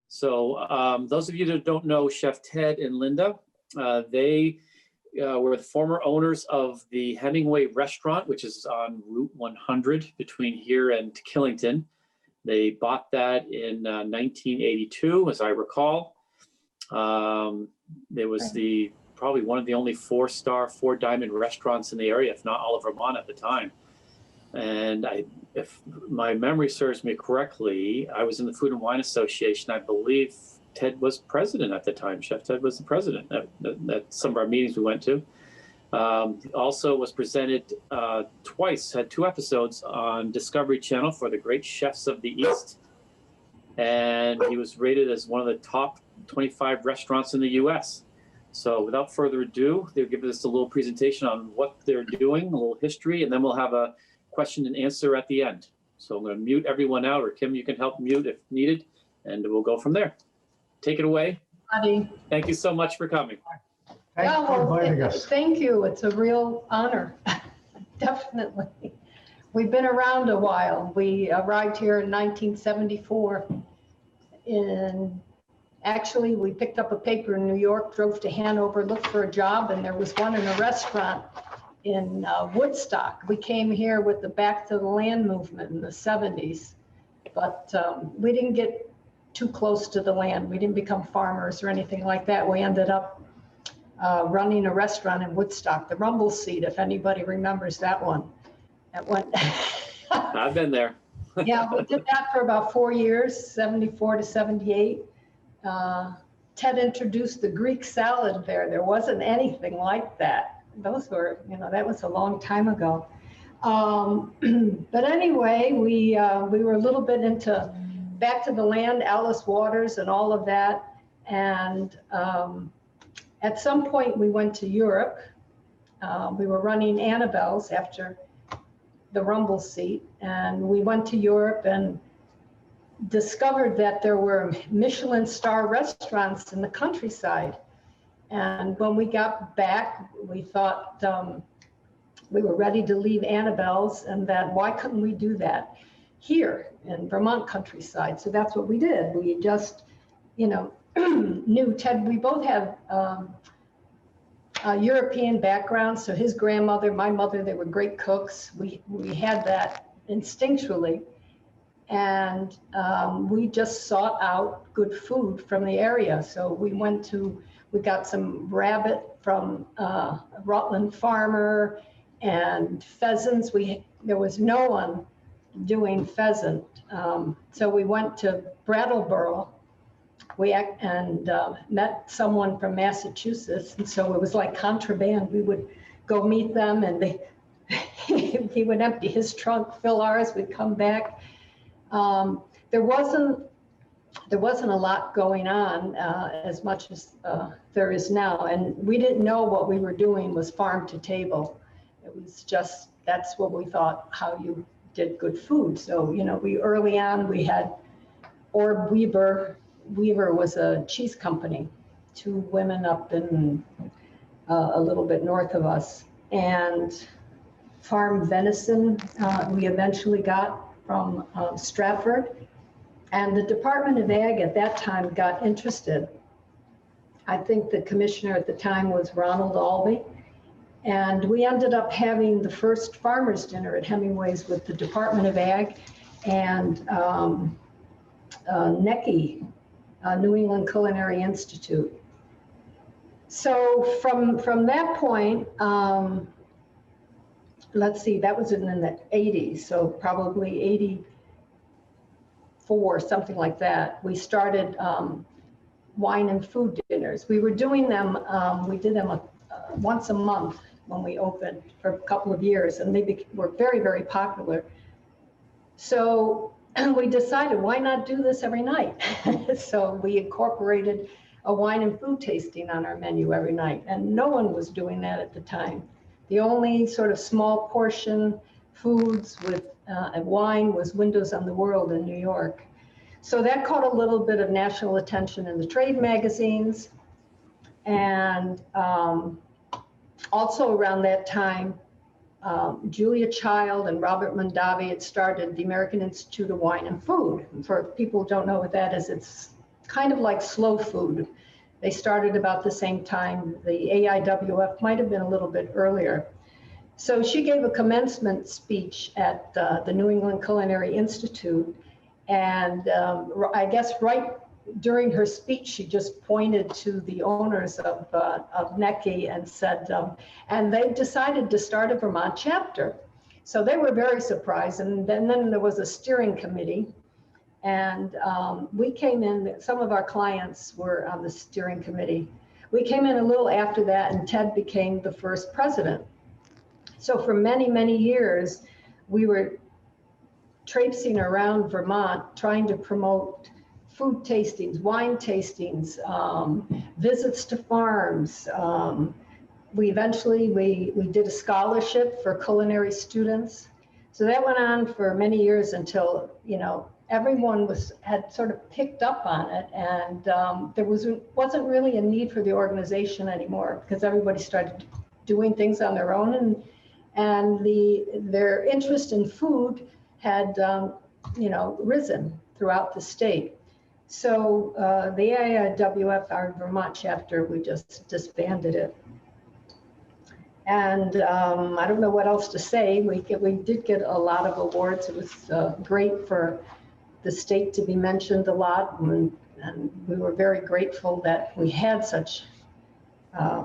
So those of you that don't know Chef Ted and Linda, they were the former owners of the Hemingway restaurant, which is on Route 100 between here and Killington. They bought that in 1982, as I recall. There was probably one of the only 4-star, 4-diamond restaurants in the area, if not all of Vermont at the time. And if my memory serves me correctly, I was in the Food and Wine Association. I believe Ted was president at the time. Chef Ted was the president at some of our meetings we went to. Also was presented twice, had 2 episodes on Discovery Channel for the Great Chefs of the East. And he was rated as one of the top 25 restaurants in the US. So without further ado, they'll give us a little presentation on what they're doing, a little history, and then we'll have a question and answer at the end. So I'm going to mute everyone out, or Kim, you can help mute if needed, and we'll go from there. Take it away. Buddy. Thank you so much for coming. Thanks for inviting us. Thank you. It's a real honor. Definitely. We've been around a while. We arrived here in 1974. Actually, we picked up a paper in New York, drove to Hanover, looked for a job, and there was one in a restaurant in Woodstock. We came here with the Back to the Land movement in the 70s, but we didn't get too close to the land. We didn't become farmers or anything like that. We ended up running a restaurant in Woodstock, the Rumble Seat, if anybody remembers that one. I've been there. Yeah, we did that for about 4 years, 74 to 78. Ted introduced the Greek salad there. There wasn't anything like that. Those were, that was a long time ago. But anyway, we were a little bit into Back to the Land, Alice Waters and all of that. And at some point we went to Europe. We were running Annabelle's after the Rumble Seat, and we went to Europe and discovered that there were Michelin star restaurants in the countryside. And when we got back, we thought we were ready to leave Annabelle's, and that why couldn't we do that here in Vermont countryside? So that's what we did. We just, knew Ted. We both have a European background. So his grandmother, my mother, they were great cooks. We had that instinctually. And we just sought out good food from the area. So we got some rabbit from a Rutland farmer and pheasants. There was no one doing pheasant. So we went to Brattleboro and met someone from Massachusetts. And so it was like contraband. We would go meet them, and he would empty his trunk, fill ours, we'd come back. There wasn't a lot going on as much as there is now, and we didn't know what we were doing was farm to table. It was just, that's what we thought, how you did good food. So we early on we had Orb Weaver was a cheese company, 2 women up in a little bit north of us, and farm venison we eventually got from Stratford. And the Department of Ag at that time got interested. I think the commissioner at the time was Ronald Albee. And we ended up having the first farmers dinner at Hemingways with the Department of Ag and NECI, New England Culinary Institute. So from that point, let's see, that was in the 80s, so probably 84, something like that. We started wine and food dinners. We were doing them, we did them once a month when we opened for a couple of years, and they were very, very popular. So we decided, why not do this every night? So we incorporated a wine and food tasting on our menu every night, and no one was doing that at the time. The only sort of small portion foods with wine was Windows on the World in New York. So that caught a little bit of national attention in the trade magazines. And also around that time, Julia Child and Robert Mondavi had started the American Institute of Wine and Food. And for people who don't know what that is, it's kind of like slow food. They started about the same time. The AIWF might have been a little bit earlier. So she gave a commencement speech at the New England Culinary Institute. And I guess right during her speech, she just pointed to the owners of Necky and said, and they decided to start a Vermont chapter. So they were very surprised. And then there was a steering committee. And we came in, some of our clients were on the steering committee. We came in a little after that, and Ted became the first president. So for many, many years, we were traipsing around Vermont trying to promote food tastings, wine tastings, visits to farms. We eventually did a scholarship for culinary students. So that went on for many years until, you know, everyone had sort of picked up on it, and there wasn't really a need for the organization anymore because everybody started doing things on their own, and their interest in food had you know, risen throughout the state. So the AIWF, our Vermont chapter, we just disbanded it. And I don't know what else to say. We did get a lot of awards. It was great for the state to be mentioned a lot, and we were very grateful that we had such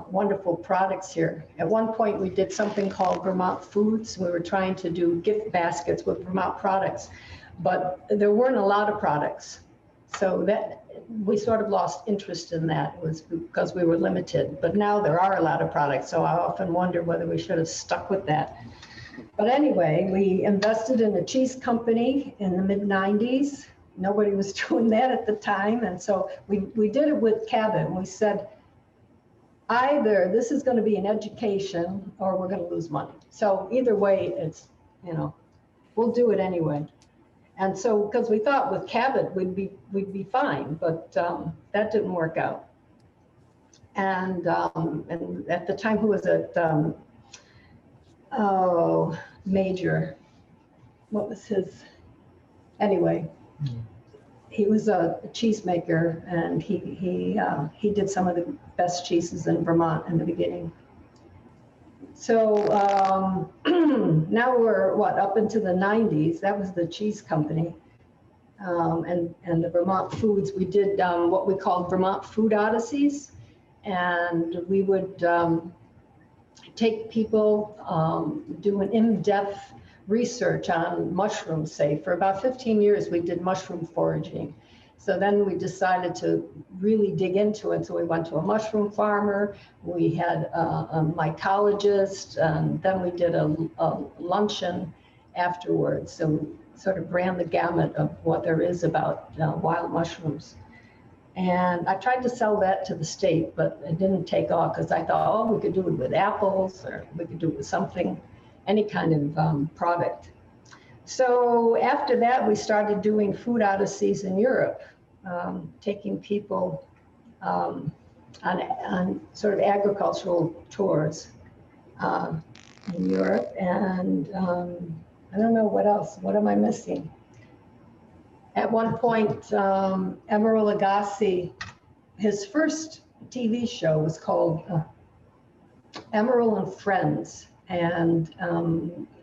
wonderful products here. At one point, we did something called Vermont Foods. We were trying to do gift baskets with Vermont products, but there weren't a lot of products. So that we sort of lost interest in that. It was because we were limited, but now there are a lot of products. So I often wonder whether we should have stuck with that. But anyway, we invested in a cheese company in the mid-90s. Nobody was doing that at the time. And so we did it with Cabot. We said, either this is going to be an education or we're going to lose money. So either way, it's, you know, we'll do it anyway. And so, because we thought with Cabot we'd be fine, but that didn't work out. And at the time, who was it? Major. What was his? Anyway, he was a cheesemaker, and he did some of the best cheeses in Vermont in the beginning. So now we're up into the 90s. That was the cheese company, and the Vermont Foods. We did what we called Vermont Food Odysseys, and we would take people, do an in-depth research on mushrooms. Say for about 15 years, we did mushroom foraging. So then we decided to really dig into it. So we went to a mushroom farmer, we had a mycologist, and then we did a luncheon afterwards. So we sort of ran the gamut of what there is about wild mushrooms. And I tried to sell that to the state, but it didn't take off because I thought, oh, we could do it with apples, or we could do it with something, any kind of product. So after that, we started doing food odysseys in Europe, taking people on sort of agricultural tours in Europe. And I don't know what else. What am I missing? At one point, Emeril Lagasse, his first TV show was called Emeril and Friends. And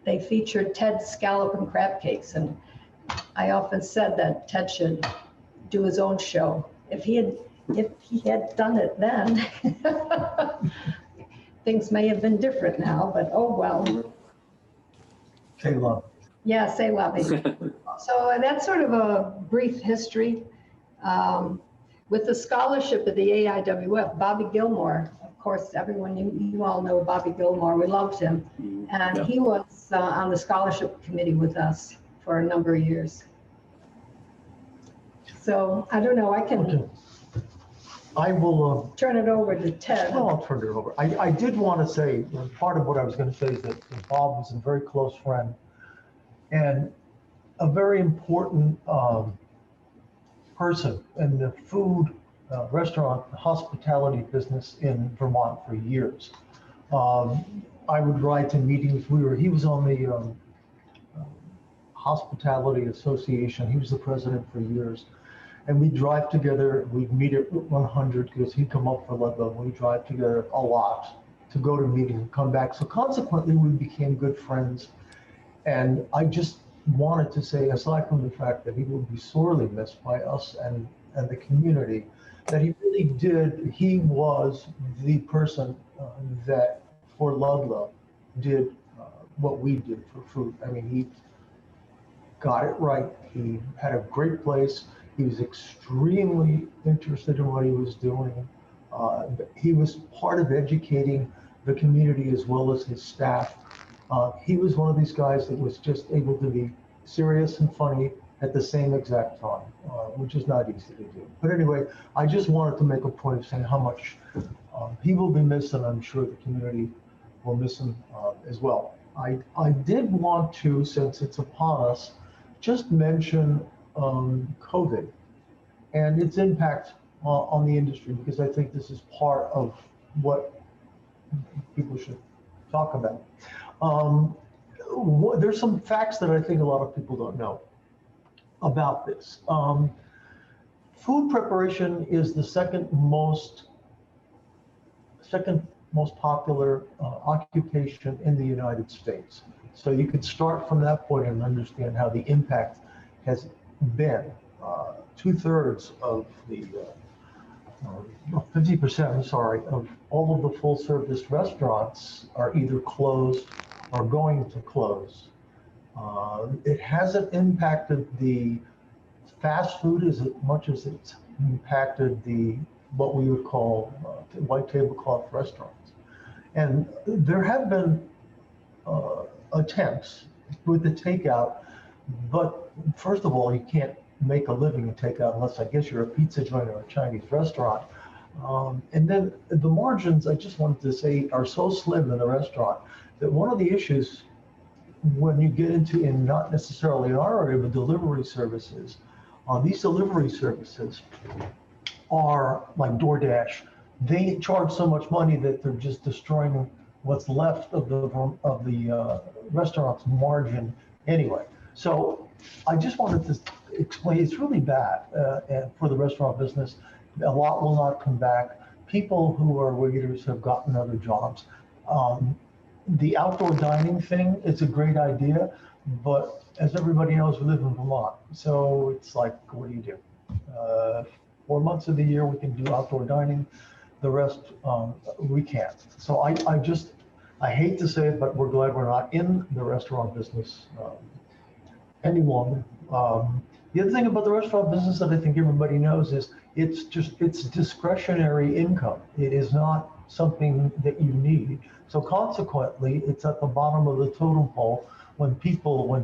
they featured Ted's scallop and crab cakes. And I often said that Ted should do his own show. If he had done it then, things may have been different now, but oh well. Say love. Yeah, say lovey. So that's sort of a brief history. With the scholarship of the AIWF, Bobby Gilmore, of course, everyone, you all know Bobby Gilmore, we loved him. And he was on the scholarship committee with us for a number of years. So I don't know, I can Okay. I will turn it over to Ted. well, I'll turn it over. I did want to say, part of what I was going to say is that Bob was a very close friend and a very important person in the food, restaurant, hospitality business in Vermont for years. I would ride to meetings. He was on the Hospitality Association. He was the president for years. And we'd drive together, we'd meet at 100 because he'd come up for Ludlow. We'd drive together a lot to go to meetings and come back. So consequently, we became good friends. And I just wanted to say, aside from the fact that he will be sorely missed by us and the community, that he really did, he was the person that for Ludlow did what we did for food. I mean, he got it right. He had a great place. He was extremely interested in what he was doing. He was part of educating the community as well as his staff. He was one of these guys that was just able to be serious and funny at the same exact time, which is not easy to do. But anyway, I just wanted to make a point of saying how much he will be missed, and I'm sure the community will miss him as well. I did want to, since it's upon us, just mention COVID and its impact on the industry, because I think this is part of what people should talk about. There's some facts that I think a lot of people don't know about this. Food preparation is the second most popular occupation in the United States. So you could start from that point and understand how the impact has been. 2/3 of the 50%, I'm sorry, of all of the full service restaurants are either closed or going to close. It hasn't impacted the fast food as much as it's impacted the what we would call white tablecloth restaurants. And there have been attempts with the takeout, but first of all, you can't make a living in takeout unless I guess you're a pizza joint or a Chinese restaurant. And then the margins, I just wanted to say, are so slim in the restaurant that one of the issues when you get into, in not necessarily in our area, but delivery services, these delivery services are like DoorDash. They charge so much money that they're just destroying what's left of the restaurant's margin anyway. So I just wanted to explain, it's really bad for the restaurant business. A lot will not come back. People who are waiters have gotten other jobs. The outdoor dining thing is a great idea, but as everybody knows, we live in Vermont. So it's like, what do you do? 4 months of the year we can do outdoor dining. The rest we can't. So I hate to say it, but we're glad we're not in the restaurant business any longer. The other thing about the restaurant business that I think everybody knows is it's discretionary income. It is not something that you need. So consequently, it's at the bottom of the totem pole when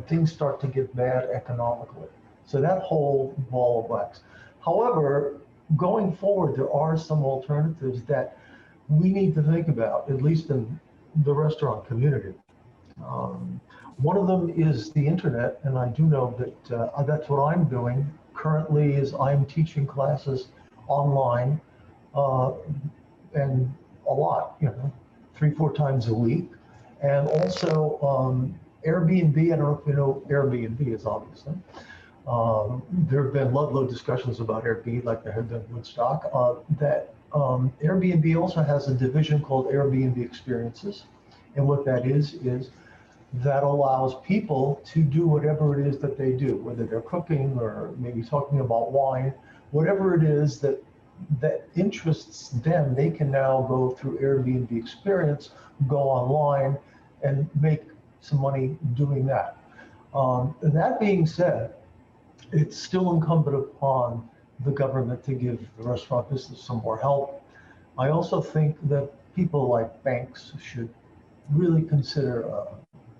things start to get bad economically. So that whole ball of wax. However, going forward, there are some alternatives that we need to think about, at least in the restaurant community. One of them is the internet, and I do know that that's what I'm doing currently. Is I'm teaching classes online, and a lot, 3-4 times a week, and also Airbnb. I don't know if you know Airbnb is, obviously. There have been Ludlow discussions about Airbnb, like there have been Woodstock. That Airbnb also has a division called Airbnb Experiences, and what that is that allows people to do whatever it is that they do, whether they're cooking or maybe talking about wine, whatever it is that interests them, they can now go through Airbnb Experience, go online, and make some money doing that. That being said, it's still incumbent upon the government to give the restaurant business some more help. I also think that people like banks should really consider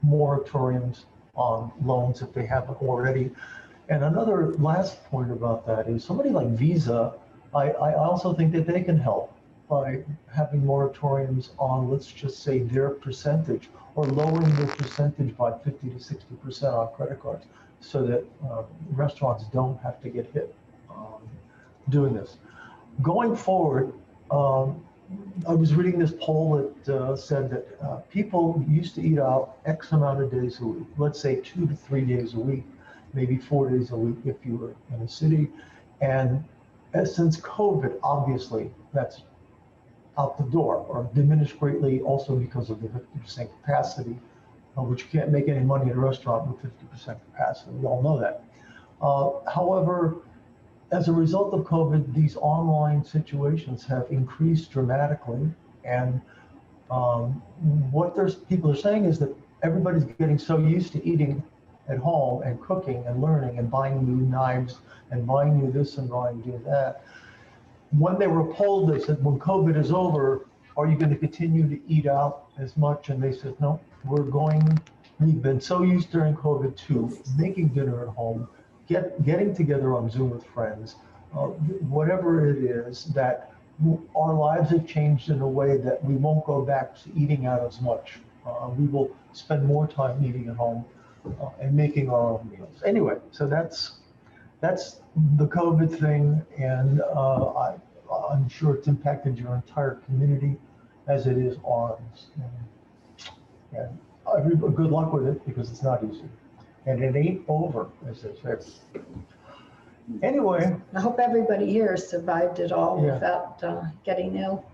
moratoriums on loans if they haven't already. And another last point about that is somebody like Visa, I also think that they can help by having moratoriums on, let's just say, their percentage, or lowering their percentage by 50 to 60% on credit cards, so that restaurants don't have to get hit doing this. Going forward, I was reading this poll that said that people used to eat out X amount of days a week, let's say 2 to 3 days a week, maybe 4 days a week if you were in a city. And since COVID, obviously, that's out the door or diminished greatly also because of the 50% capacity, which you can't make any money at a restaurant with 50% capacity. We all know that. However, as a result of COVID, these online situations have increased dramatically. And what people are saying is that everybody's getting so used to eating at home and cooking and learning and buying new knives and buying new this and buying new that. When they were polled, they said, when COVID is over, are you going to continue to eat out as much? And they said, no, we've been so used during COVID to making dinner at home, getting together on Zoom with friends, whatever it is, that our lives have changed in a way that we won't go back to eating out as much. We will spend more time eating at home and making our own meals. Anyway, so that's the COVID thing, and I'm sure it's impacted your entire community as it is ours. And good luck with it, because it's not easy. And it ain't over, as they say. Anyway. I hope everybody here survived it all without getting ill.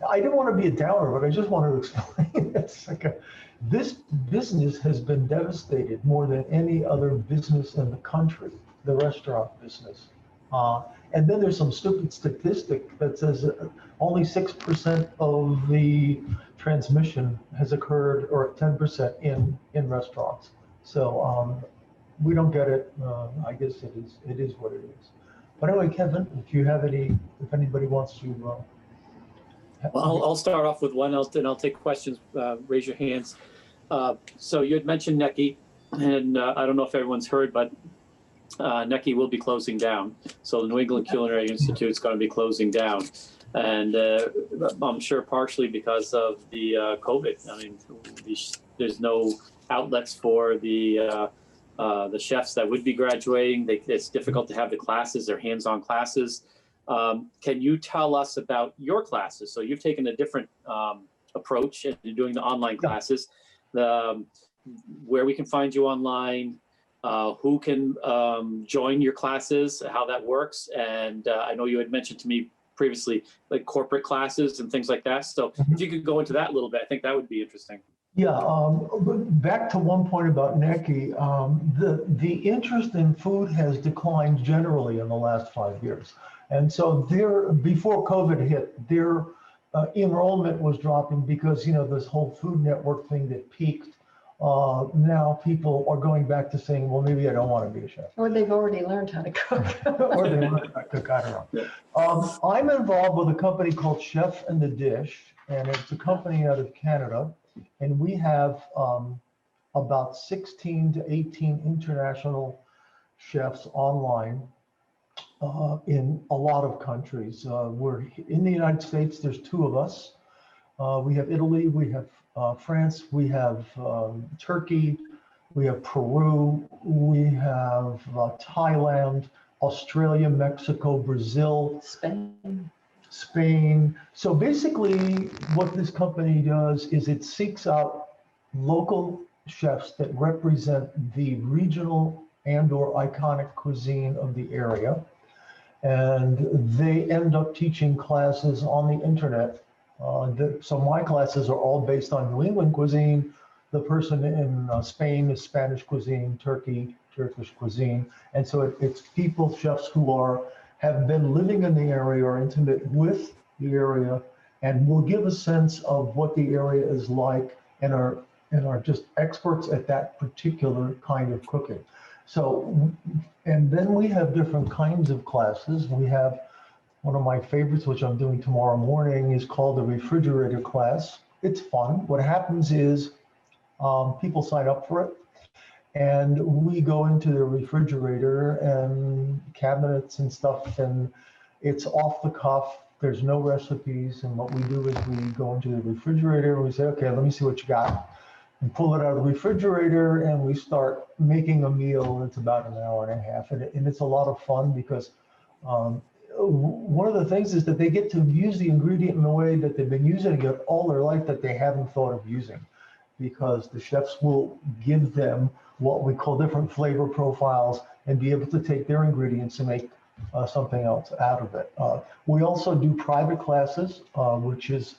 I didn't want to be a downer, but I just want to explain. It's like this business has been devastated more than any other business in the country, the restaurant business. And then there's some stupid statistic that says that only 6% of the transmission has occurred, or 10% in restaurants. So we don't get it. I guess it is what it is. But anyway, Kevin, if anybody wants to. Well, I'll start off with one else, then I'll take questions. Raise your hands. So you had mentioned Necky, and I don't know if everyone's heard, but Necky will be closing down. So the New England Culinary Institute is going to be closing down. And I'm sure partially because of the COVID. I mean, there's no outlets for the chefs that would be graduating. It's difficult to have the classes, they're hands-on classes. Can you tell us about your classes? So you've taken a different approach and you're doing the online classes. Where we can find you online, who can join your classes, how that works. And I know you had mentioned to me previously, like corporate classes and things like that. So if you could go into that a little bit, I think that would be interesting. Yeah, back to one point about Necky, the interest in food has declined generally in the last 5 years. And so before COVID hit, their enrollment was dropping because, this whole Food Network thing that peaked. Now people are going back to saying, well, maybe I don't want to be a chef. Or they've already learned how to cook. Or they learned how to cook, I don't know. I'm involved with a company called Chef and the Dish, and it's a company out of Canada. And we have about 16 to 18 international chefs online in a lot of countries. We're in the United States, there's 2 of us. We have Italy, we have France, we have Turkey, we have Peru, we have Thailand, Australia, Mexico, Brazil, Spain. So basically what this company does is it seeks out local chefs that represent the regional and/or iconic cuisine of the area. And they end up teaching classes on the internet. So my classes are all based on New England cuisine. The person in Spain is Spanish cuisine, Turkey, Turkish cuisine. And so it's people, chefs who have been living in the area or intimate with the area and will give a sense of what the area is like and are just experts at that particular kind of cooking. So, and then we have different kinds of classes. We have one of my favorites, which I'm doing tomorrow morning, is called the refrigerator class. It's fun. What happens is people sign up for it, and we go into the refrigerator and cabinets and stuff, and it's off the cuff. There's no recipes, and what we do is we go into the refrigerator and we say, okay, let me see what you got. And pull it out of the refrigerator, and we start making a meal. It's about an hour and a half, and it's a lot of fun because one of the things is that they get to use the ingredient in a way that they've been using it all their life that they haven't thought of using, because the chefs will give them what we call different flavor profiles and be able to take their ingredients and make something else out of it. We also do private classes, which is,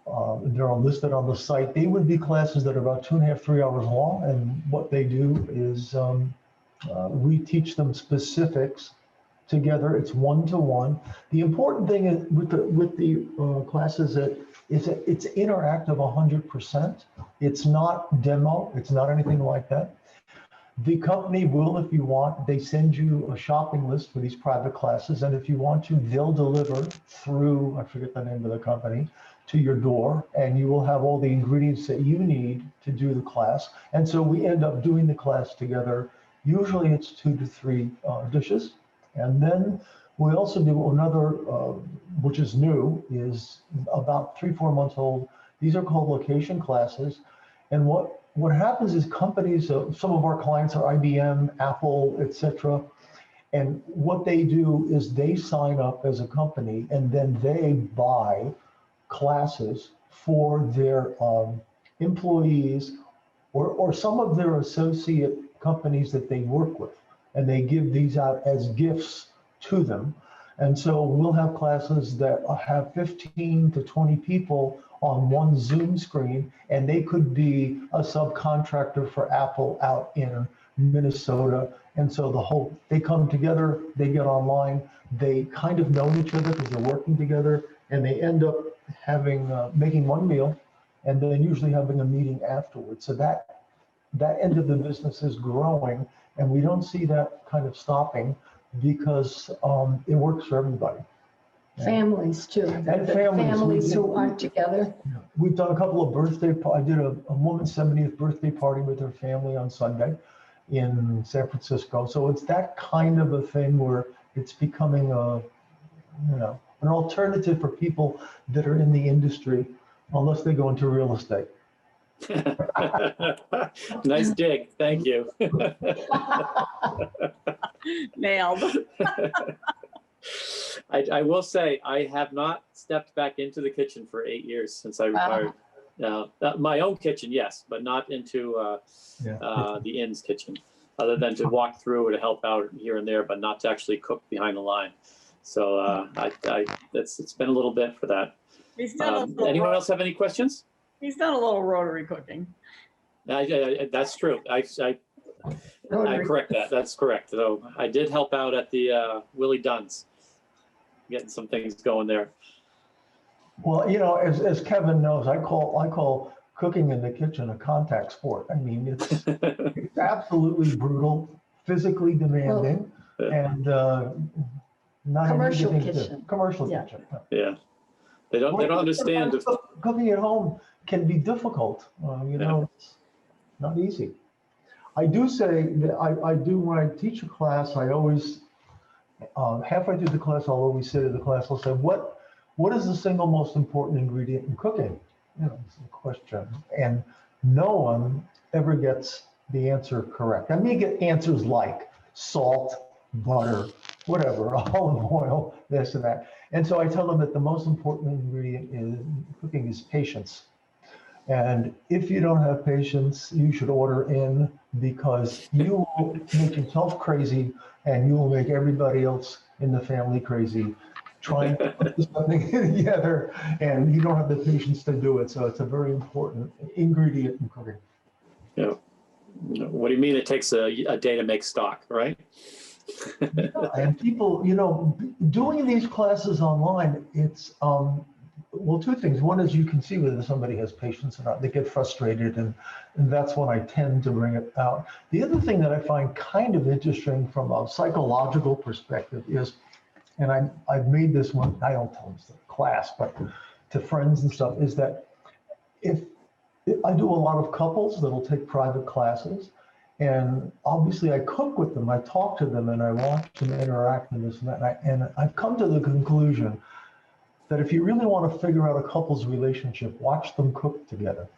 they're listed on the site. They would be classes that are about 2.5, 3 hours long. And what they do is we teach them specifics together. It's one-to-one. The important thing is with the classes that it's interactive 100%. It's not demo. It's not anything like that. The company will, if you want, they send you a shopping list for these private classes. And if you want to, they'll deliver through, I forget the name of the company, to your door, and you will have all the ingredients that you need to do the class. And so we end up doing the class together. Usually it's 2 to 3 dishes. And then we also do another, which is new, is about 3-4 months old. These are called location classes. And what happens is companies, some of our clients are IBM, Apple, etc. And what they do is they sign up as a company, and then they buy classes for their employees or some of their associate companies that they work with. And they give these out as gifts to them. And so we'll have classes that have 15 to 20 people on one Zoom screen, and they could be a subcontractor for Apple out in Minnesota. And so they come together, they get online, they kind of know each other because they're working together, and they end up having, making one meal, and then usually having a meeting afterwards. So that end of the business is growing, and we don't see that kind of stopping because it works for everybody. Families too. And The families who aren't together. We've done a couple of I did a woman's 70th birthday party with her family on Sunday in San Francisco. So it's that kind of a thing where it's becoming an alternative for people that are in the industry, unless they go into real estate. Nice dig. Thank you. Nailed. I will say I have not stepped back into the kitchen for 8 years since I retired. My own kitchen, yes, but not into the inn's kitchen, other than to walk through or to help out here and there, but not to actually cook behind the line. So it's been a little bit for that. Anyone else have any questions? He's done a little rotary cooking. That's true. I correct that. That's correct. So I did help out at the Willie Dunn's, getting some things going there. Well, as Kevin knows, I call cooking in the kitchen a contact sport. I mean, it's absolutely brutal, physically demanding, and not commercial an easy thing to do. kitchen. Commercial Yeah. kitchen. Yeah, they don't understand. Cooking at home can be difficult. It's not easy. I do say that I do when I teach a class, I always halfway through the class, I'll always say to the class, I'll say, what is the single most important ingredient in cooking? It's a question. And no one ever gets the answer correct. I may get answers like salt, butter, whatever, olive oil, this and that. And so I tell them that the most important ingredient in cooking is patience. And if you don't have patience, you should order in, because you will make yourself crazy and you will make everybody else in the family crazy trying to put something together, and you don't have the patience to do it. So it's a very important ingredient in cooking. Yeah. What do you mean it takes a day to make stock, right? And people, doing these classes online, it's, well, two things. One is you can see whether somebody has patience or not. They get frustrated, and that's when I tend to bring it out. The other thing that I find kind of interesting from a psychological perspective is, and I've made this one, I don't tell them to the class, but to friends and stuff, is that if I do a lot of couples that'll take private classes, and obviously I cook with them, I talk to them, and I watch them interact and this and that, and I've come to the conclusion that if you really want to figure out a couple's relationship, watch them cook together.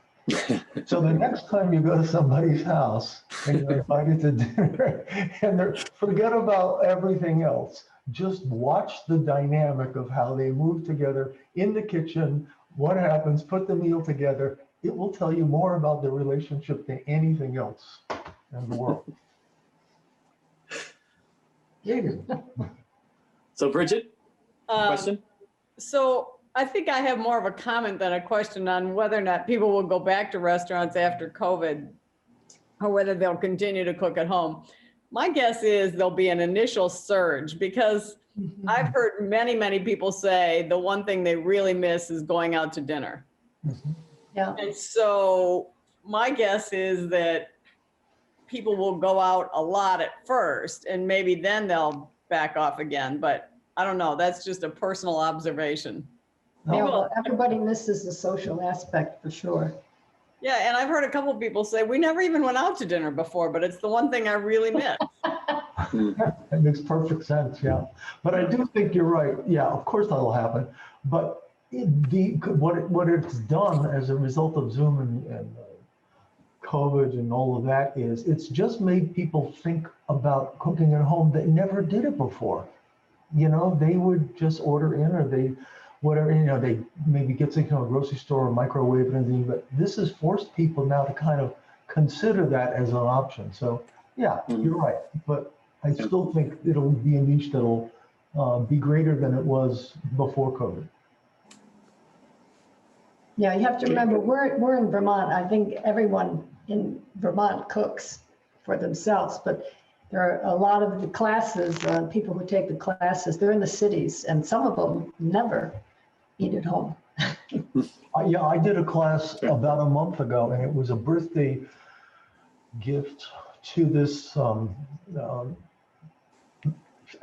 So the next time you go to somebody's house and you're invited to dinner, and forget about everything else, just watch the dynamic of how they move together in the kitchen, what happens, put the meal together. It will tell you more about the relationship than anything else in the world. So Bridget, question? So I think I have more of a comment than a question on whether or not people will go back to restaurants after COVID or whether they'll continue to cook at home. My guess is there'll be an initial surge because I've heard many, many people say the one thing they really miss is going out to dinner. Yeah. And so my guess is that people will go out a lot at first and maybe then they'll back off again. But I don't know. That's just a personal observation. Yeah, well, everybody misses the social aspect for sure. Yeah, and I've heard a couple of people say, we never even went out to dinner before, but it's the one thing I really miss. It makes perfect sense, yeah. But I do think you're right. Yeah, of course that'll happen. But what it's done as a result of Zoom and COVID and all of that is it's just made people think about cooking at home that never did it before. You know, they would just order in or they whatever, you know, they maybe get something from a grocery store or microwave and everything, but this has forced people now to kind of consider that as an option. So yeah, you're right. But I still think it'll be a niche that'll be greater than it was before COVID. Yeah, you have to remember, we're in Vermont. I think everyone in Vermont cooks for themselves, but there are a lot of the classes, people who take the classes, they're in the cities, and some of them never eat at home. Yeah, I did a class about a month ago, and it was a birthday gift to this,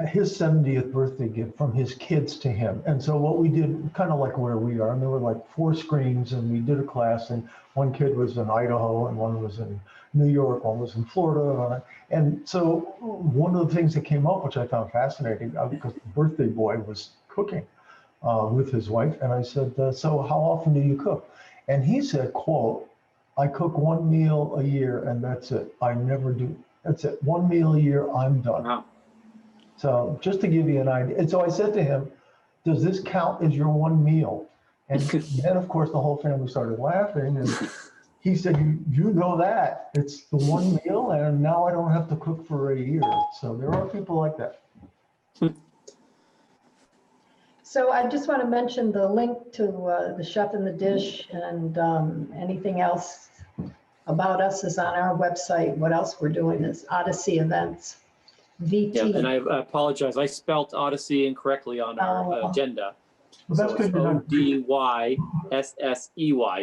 his 70th birthday gift from his kids to him. And so what we did, kind of like where we are, and there were like 4 screens, and we did a class, and one kid was in Idaho, and one was in New York, one was in Florida. And so one of the things that came up, which I found fascinating, because the birthday boy was cooking with his wife. And I said, so how often do you cook? And he said, quote, I cook 1 meal a year and that's it. I never do. That's it. 1 meal a year, I'm done. Wow. So just to give you an idea. And so I said to him, does this count as your 1 meal? And then of course the whole family started laughing. And he said, you know that. It's the 1 meal and now I don't have to cook for a year. So there are people like that. So I just want to mention the link to the Chef in the Dish and anything else about us is on our website. What else we're doing is Odyssey Events, VT. Yeah, and I apologize. I spelt Odyssey incorrectly on our agenda. Well, that's good. O-D-Y-S-S-E-Y,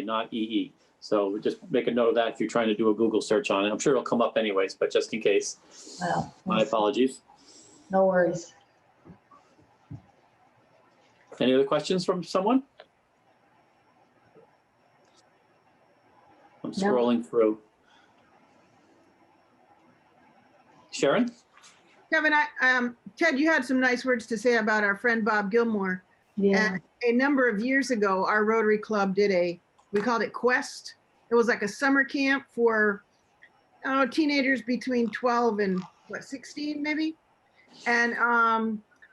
not E-E. So just make a note of that if you're trying to do a Google search on it. I'm sure it'll come up anyways, but just in case. Well, my apologies. No worries. Any other questions from someone? I'm scrolling through. Sharon? Kevin, Ted, you had some nice words to say about our friend Bob Gilmore. Yeah. And a number of years ago, our Rotary Club did we called it Quest. It was like a summer camp for teenagers between 12 and 16 maybe. And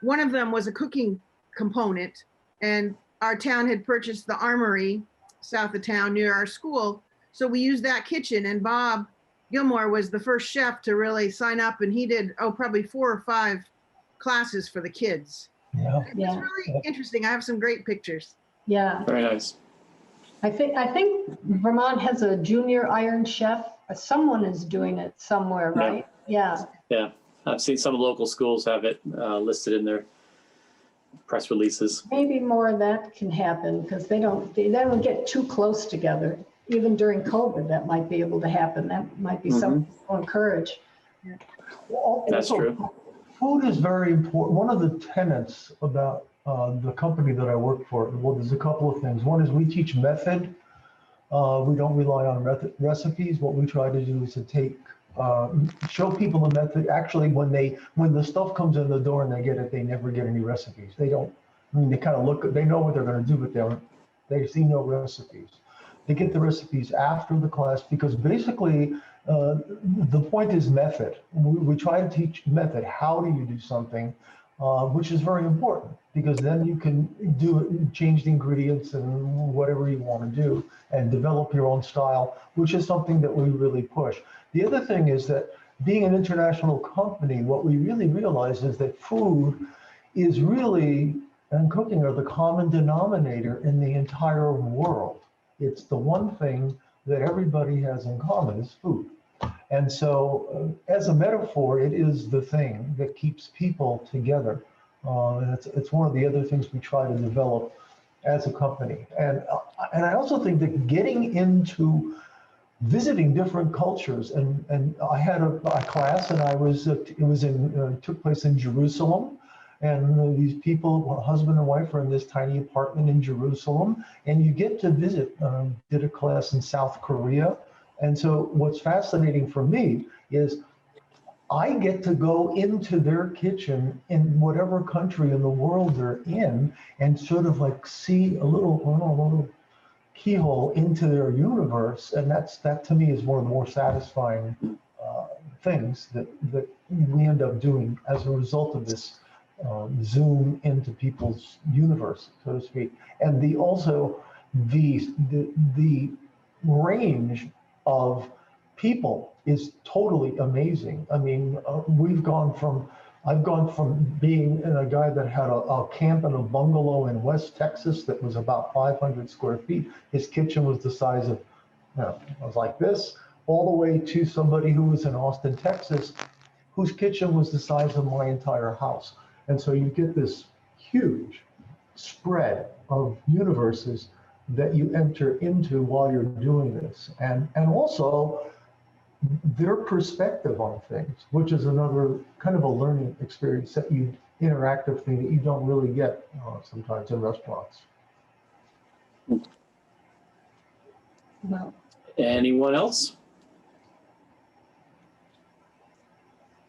one of them was a cooking component, and our town had purchased the armory south of town near our school. So we used that kitchen, and Bob Gilmore was the first chef to really sign up, and he did, probably 4 or 5 classes for the kids. Yeah. It was really interesting. I have some great pictures. Yeah. Very nice. I think Vermont has a junior Iron Chef. Someone is doing it somewhere, right? Yeah. Yeah. I've seen some local schools have it listed in their press releases. Maybe more of that can happen because they don't get too close together. Even during COVID, that might be able to happen. That might be something to encourage. Yeah. Well, that's true. Food is very important. One of the tenets about the company that I work for, well, there's a couple of things. One is we teach method. We don't rely on recipes. What we try to do is to show people the method. Actually, when the stuff comes in the door and they get it, they never get any recipes. They don't. I mean, they kind of look. They know what they're going to do, but they see no recipes. They get the recipes after the class because basically the point is method. We try to teach method. How do you do something, which is very important because then you can do it, change the ingredients and whatever you want to do and develop your own style, which is something that we really push. The other thing is that being an international company, what we really realize is that food is really, and cooking are the common denominator in the entire world. It's the one thing that everybody has in common is food. And so as a metaphor, it is the thing that keeps people together. And it's one of the other things we try to develop as a company. And I also think that getting into visiting different cultures, and I had a class, and took place in Jerusalem. And these people, husband and wife, are in this tiny apartment in Jerusalem, and you get to visit. Did a class in South Korea, and so what's fascinating for me is I get to go into their kitchen in whatever country in the world they're in, and sort of like see a little keyhole into their universe, and that to me is one of the more satisfying things that we end up doing as a result of this. Zoom into people's universe, so to speak, and the range of people is totally amazing. I mean, I've gone from being a guy that had a camp in a bungalow in West Texas that was about 500 square feet. His kitchen was the size of, it was like this, all the way to somebody who was in Austin, Texas, whose kitchen was the size of my entire house. And so you get this huge spread of universes that you enter into while you're doing this. And also their perspective on things, which is another kind of a learning experience, interactive thing that you don't really get sometimes in restaurants. Well, Anyone else?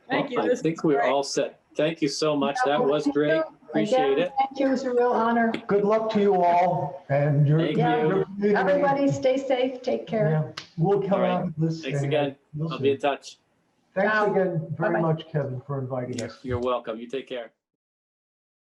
Thank you. Well, I This think is we're great. all set. Thank you so much. That was great. Appreciate again, it. thank you. It was a real honor. Good luck to you all, and Thank you. your community. Everybody stay safe. Take care. Yeah, we'll come All right. out of this. Thanks and again. we'll I'll see. be in touch. Thanks Ciao. again very Bye-bye. much, Kevin, for inviting us. You're welcome. You take care.